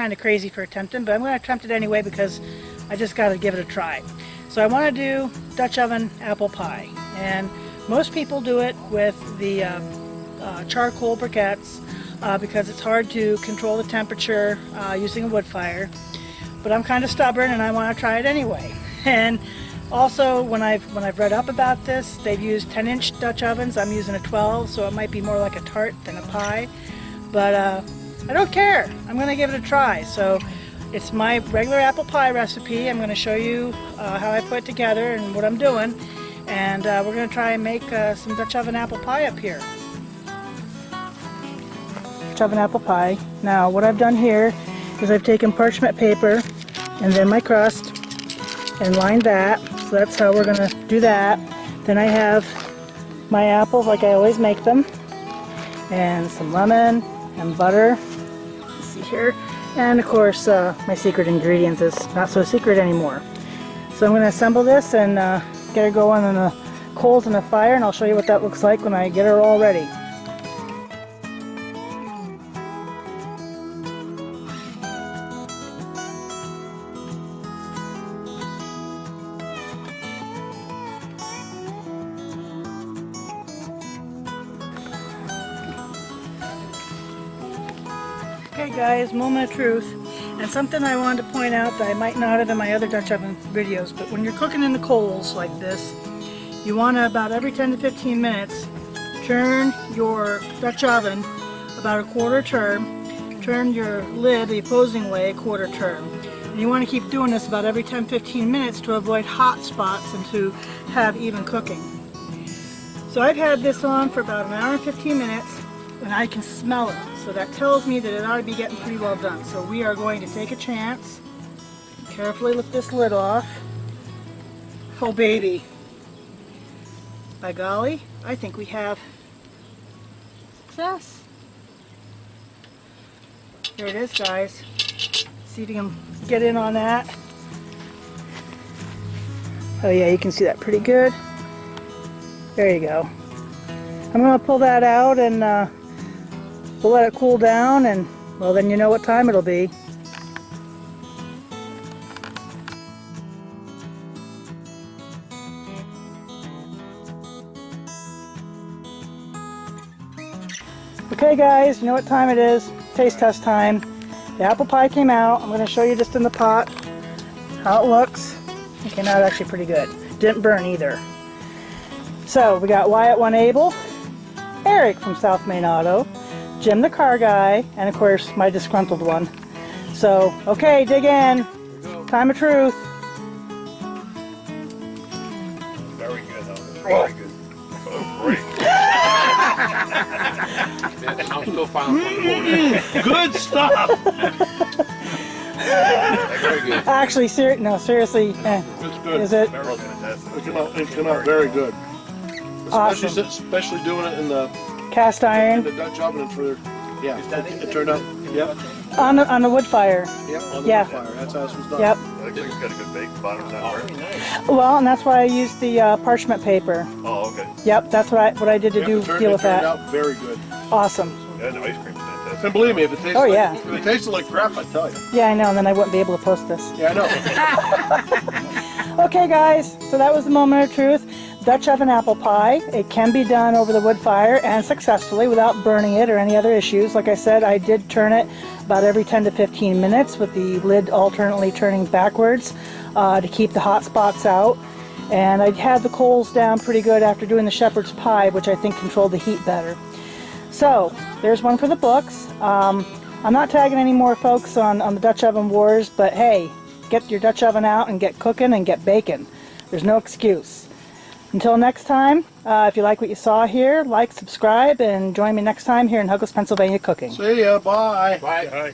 kind of crazy for attempting, but I'm going to attempt it anyway because I just got to give it a try. So I want to do Dutch oven apple pie, and most people do it with the charcoal briquettes because it's hard to control the temperature using a wood fire. But I'm kind of stubborn and I want to try it anyway. And also, when I've read up about this, they've used 10-inch Dutch ovens. I'm using a 12, so it might be more like a tart than a pie. But I don't care. I'm going to give it a try. So it's my regular apple pie recipe. I'm going to show you how I put it together and what I'm doing. And we're going to try and make some Dutch oven apple pie up here. Dutch oven apple pie. Now, what I've done here is I've taken parchment paper and then my crust and lined that. So that's how we're going to do that. Then I have my apples like I always make them, and some lemon and butter. Let's see here. And of course my secret ingredient is not so secret anymore. So I'm going to assemble this and get her going on the coals in the fire, and I'll show you what that looks like when I get her all ready. Okay guys, moment of truth, and something I wanted to point out that I might not have in my other Dutch oven videos, but when you're cooking in the coals like this, you want to, about every 10 to 15 minutes, turn your Dutch oven about a quarter turn, turn your lid the opposing way a quarter turn. And you want to keep doing this about every 10-15 minutes to avoid hot spots and to have even cooking. So I've had this on for about an hour and 15 minutes, and I can smell it. So that tells me that it ought to be getting pretty well done. So we are going to take a chance. Carefully lift this lid off. Oh baby. By golly, I think we have success. Here it is, guys. See if you can get in on that. Oh yeah, you can see that pretty good. There you go. I'm going to pull that out and we'll let it cool down, and well, then you know what time it'll be. Okay guys, you know what time it is. Taste test time. The apple pie came out. I'm going to show you just in the pot how it looks. It came out actually pretty good. Didn't burn either. So we got Wyatt One Able, Eric from South Main Auto, Jim the car guy, and of course my disgruntled one. So, okay, dig in. Time of truth. Very good, though. Very good. Oh, great. I'm still filing for Good stuff. Very good. Actually, seriously, It's good. is it? It came out very good. Awesome. Especially doing it in the Cast iron Dutch oven for, yeah, it turned out, yep, on the wood fire. yep, on the Yeah. wood fire. That's how this was done. Yep. Looks like it's got a good bake bottom now. Well, and that's why I used the parchment paper. Oh, okay. Yep, that's what I did to Yep, do it turned, deal it with turned that. out very good. Awesome. Yeah, the ice cream's fantastic. And believe me, if it tastes Oh, like, yeah. if it tasted like crap, I'd tell you. Yeah, I know, and then I wouldn't be able to post this. Yeah, I know. Okay, guys, so that was the moment of truth. Dutch oven apple pie. It can be done over the wood fire and successfully without burning it or any other issues. Like I said, I did turn it about every 10 to 15 minutes with the lid alternately turning backwards to keep the hot spots out. And I had the coals down pretty good after doing the shepherd's pie, which I think controlled the heat better. So, there's one for the books. I'm not tagging any more folks on the Dutch oven wars, but hey, get your Dutch oven out and get cooking and get baking. There's no excuse. Until next time, if you like what you saw here, like, subscribe, and join me next time here in Helga, Pennsylvania cooking. See ya, bye. Bye. All right.